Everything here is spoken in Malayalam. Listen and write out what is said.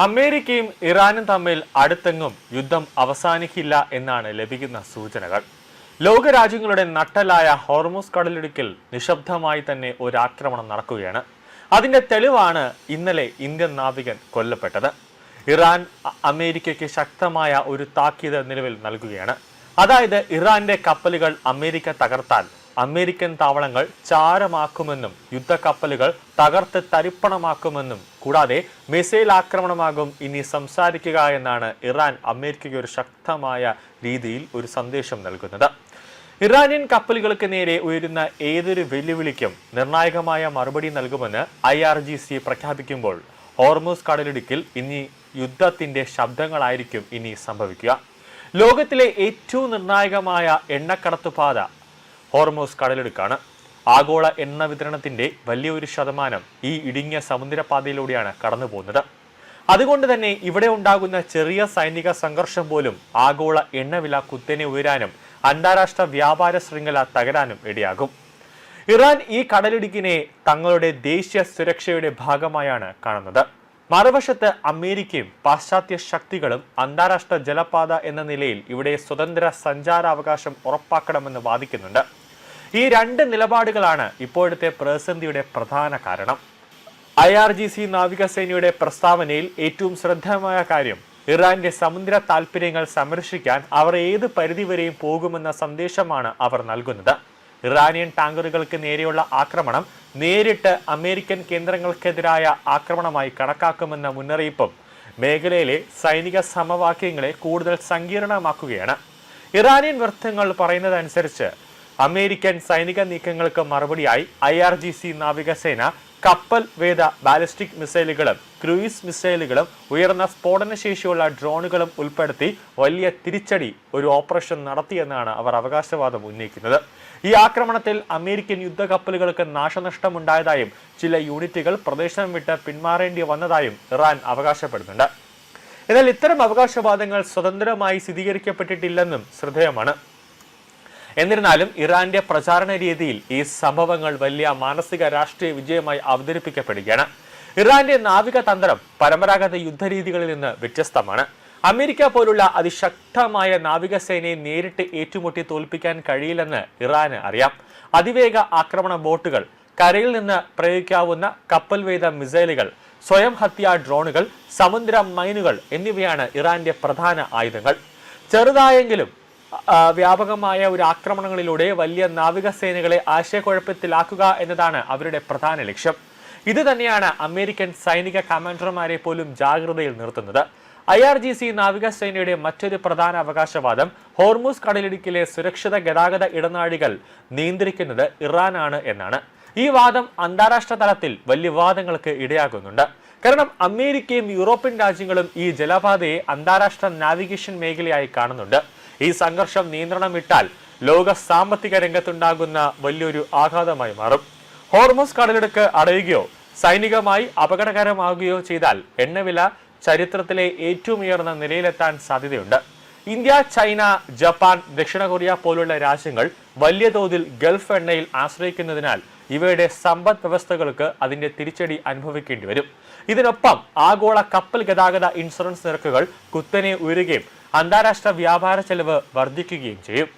അമേരിക്കയും ഇറാനും തമ്മിൽ അടുത്തെങ്ങും യുദ്ധം അവസാനിക്കില്ല എന്നാണ് ലഭിക്കുന്ന സൂചനകൾ. ലോകരാജ്യങ്ങളുടെ നട്ടലായ ഹോർമുസ് കടലിടുക്കിൽ നിശബ്ദമായി തന്നെ ഒരു ആക്രമണം നടക്കുകയാണ്. അതിന്റെ തെളിവാണ് ഇന്നലെ ഇന്ത്യൻ നാവികൻ കൊല്ലപ്പെട്ടത്. ഇറാൻ അമേരിക്കയ്ക്ക് ശക്തമായ ഒരു താക്കീത് നിലവിൽ നൽകുകയാണ്. അതായത് ഇറാന്റെ കപ്പലുകൾ അമേരിക്ക തകർത്താൽ അമേരിക്കൻ താവളങ്ങൾ ചാരമാക്കുമെന്നും യുദ്ധക്കപ്പലുകൾ തകർത്ത് തരിപ്പണമാക്കുമെന്നും കൂടാതെ മിസൈൽ ആക്രമണമാകും ഇനി സംസാരിക്കുക എന്നാണ് ഇറാൻ അമേരിക്കയ്ക്ക് ഒരു ശക്തമായ രീതിയിൽ ഒരു സന്ദേശം നൽകുന്നത്. ഇറാനിയൻ കപ്പലുകൾക്ക് നേരെ ഉയരുന്ന ഏതൊരു വെല്ലുവിളിക്കും നിർണായകമായ മറുപടി നൽകുമെന്ന് IRGC പ്രഖ്യാപിക്കുമ്പോൾ ഹോർമുസ് കടലിടുക്കിൽ ഇനി യുദ്ധത്തിന്റെ ശബ്ദങ്ങളായിരിക്കും ഇനി സംഭവിക്കുക. ലോകത്തിലെ ഏറ്റവും നിർണായകമായ എണ്ണക്കടത്തുപാത ഹോർമുസ് കടലിടുക്കാണ്. ആഗോള എണ്ണ വിതരണത്തിന്റെ വലിയൊരു ശതമാനം ഈ ഇടുങ്ങിയ സമുദ്രപാതയിലൂടെയാണ് കടന്നു പോകുന്നത്. അതുകൊണ്ട് തന്നെ ഇവിടെ ഉണ്ടാകുന്ന ചെറിയ സൈനിക സംഘർഷം പോലും ആഗോള എണ്ണവില കുത്തനെ ഉയരാനും അന്താരാഷ്ട്ര വ്യാപാര ശൃംഖല തകരാനും ഇടയാകും. ഇറാൻ ഈ കടലിടുക്കിനെ തങ്ങളുടെ ദേശീയ സുരക്ഷയുടെ ഭാഗമായാണ് കാണുന്നത്. മറുവശത്ത് അമേരിക്കയും പാശ്ചാത്യ ശക്തികളും അന്താരാഷ്ട്ര ജലപാത എന്ന നിലയിൽ ഇവിടെ സ്വതന്ത്ര സഞ്ചാരാവകാശം ഉറപ്പാക്കണമെന്ന് വാദിക്കുന്നുണ്ട്. ഈ രണ്ട് നിലപാടുകളാണ് ഇപ്പോഴത്തെ പ്രതിസന്ധിയുടെ പ്രധാന കാരണം. IRGC നാവികസേനയുടെ പ്രസ്താവനയിൽ ഏറ്റവും ശ്രദ്ധേയമായ കാര്യം ഇറാന്റെ സമുദ്ര താൽപര്യങ്ങൾ സംരക്ഷിക്കാൻ അവർ ഏത് പരിധിവരെയും പോകുമെന്ന സന്ദേശമാണ് അവർ നൽകുന്നത്. ഇറാനിയൻ ടാങ്കറുകൾക്ക് നേരെയുള്ള ആക്രമണം നേരിട്ട് അമേരിക്കൻ കേന്ദ്രങ്ങൾക്കെതിരായ ആക്രമണമായി കണക്കാക്കുമെന്ന മുന്നറിയിപ്പും മേഖലയിലെ സൈനിക സമവാക്യങ്ങളെ കൂടുതൽ സങ്കീർണമാക്കുകയാണ്. ഇറാനിയൻ വൃത്തങ്ങൾ പറയുന്നതനുസരിച്ച് അമേരിക്കൻ സൈനിക നീക്കങ്ങൾക്ക് മറുപടിയായി IRGC നാവികസേന കപ്പൽ വേദ ബാലിസ്റ്റിക് മിസൈലുകളും ക്രൂയിസ് മിസൈലുകളും ഉയർന്ന സ്ഫോടനശേഷിയുള്ള ഡ്രോണുകളും ഉൾപ്പെടുത്തി വലിയ തിരിച്ചടി ഒരു ഓപ്പറേഷൻ നടത്തിയെന്നാണ് അവർ അവകാശവാദം ഉന്നയിക്കുന്നത്. ഈ ആക്രമണത്തിൽ അമേരിക്കൻ യുദ്ധക്കപ്പലുകൾക്ക് നാശനഷ്ടമുണ്ടായതായും ചില യൂണിറ്റുകൾ പ്രദേശം വിട്ട് പിന്മാറേണ്ടി വന്നതായും ഇറാൻ അവകാശപ്പെടുന്നുണ്ട്. എന്നാൽ ഇത്തരം അവകാശവാദങ്ങൾ സ്വതന്ത്രമായി സ്ഥിരീകരിക്കപ്പെട്ടിട്ടില്ലെന്നും ശ്രദ്ധേയമാണ്. എന്നിരുന്നാലും ഇറാന്റെ പ്രചാരണ രീതിയിൽ ഈ സംഭവങ്ങൾ വലിയ മാനസിക രാഷ്ട്രീയ വിജയമായി അവതരിപ്പിക്കപ്പെടുകയാണ്. ഇറാന്റെ നാവിക തന്ത്രം പരമ്പരാഗത യുദ്ധരീതികളിൽ നിന്ന് വ്യത്യസ്തമാണ്. അമേരിക്ക പോലുള്ള അതിശക്തമായ നാവികസേനയെ നേരിട്ട് ഏറ്റുമുട്ടി തോൽപ്പിക്കാൻ കഴിയില്ലെന്ന് ഇറാന് അറിയാം. അതിവേഗ ആക്രമണ ബോട്ടുകൾ, കരയിൽ നിന്ന് പ്രയോഗിക്കാവുന്ന കപ്പൽ വേദ മിസൈലുകൾ, സ്വയം ഹത്യാ ഡ്രോണുകൾ, സമുദ്ര മൈനുകൾ എന്നിവയാണ് ഇറാന്റെ പ്രധാന ആയുധങ്ങൾ. ചെറുതായെങ്കിലും വ്യാപകമായ ഒരു ആക്രമണങ്ങളിലൂടെ വലിയ നാവികസേനകളെ ആശയക്കുഴപ്പത്തിലാക്കുക എന്നതാണ് അവരുടെ പ്രധാന ലക്ഷ്യം. ഇത് തന്നെയാണ് അമേരിക്കൻ സൈനിക കമാൻഡർമാരെ പോലും ജാഗ്രതയിൽ നിർത്തുന്നത്. IRGC നാവികസേനയുടെ മറ്റൊരു പ്രധാന അവകാശവാദം ഹോർമുസ് കടലിടുക്കിലെ സുരക്ഷിത ഗതാഗത ഇടനാഴികൾ നിയന്ത്രിക്കുന്നത് ഇറാനാണ് എന്നാണ്. ഈ വാദം അന്താരാഷ്ട്ര തലത്തിൽ വലിയ വിവാദങ്ങൾക്ക് ഇടയാകുന്നുണ്ട്. കാരണം അമേരിക്കയും യൂറോപ്യൻ രാജ്യങ്ങളും ഈ ജലപാതയെ അന്താരാഷ്ട്ര നാവിഗേഷൻ മേഖലയായി കാണുന്നുണ്ട്. ഈ സംഘർഷം നിയന്ത്രണം വിട്ടാൽ ലോക സാമ്പത്തിക രംഗത്തുണ്ടാകുന്ന വലിയൊരു ആഘാതമായി മാറും. ഹോർമുസ് കടലിടുക്ക് അടയുകയോ സൈനികമായി അപകടകരമാകുകയോ ചെയ്താൽ എണ്ണവില ചരിത്രത്തിലെ ഏറ്റവും ഉയർന്ന നിലയിലെത്താൻ സാധ്യതയുണ്ട്. ഇന്ത്യ, ചൈന, ജപ്പാൻ, ദക്ഷിണ കൊറിയ പോലുള്ള രാജ്യങ്ങൾ വലിയ തോതിൽ ഗൾഫ് എണ്ണയിൽ ആശ്രയിക്കുന്നതിനാൽ ഇവയുടെ സമ്പദ് വ്യവസ്ഥകൾക്ക് അതിന്റെ തിരിച്ചടി അനുഭവിക്കേണ്ടി വരും. ഇതിനൊപ്പം ആഗോള കപ്പൽ ഗതാഗത ഇൻഷുറൻസ് നിരക്കുകൾ കുത്തനെ ഉയരുകയും അന്താരാഷ്ട്ര വ്യാപാര ചെലവ് വർദ്ധിക്കുകയും ചെയ്യും.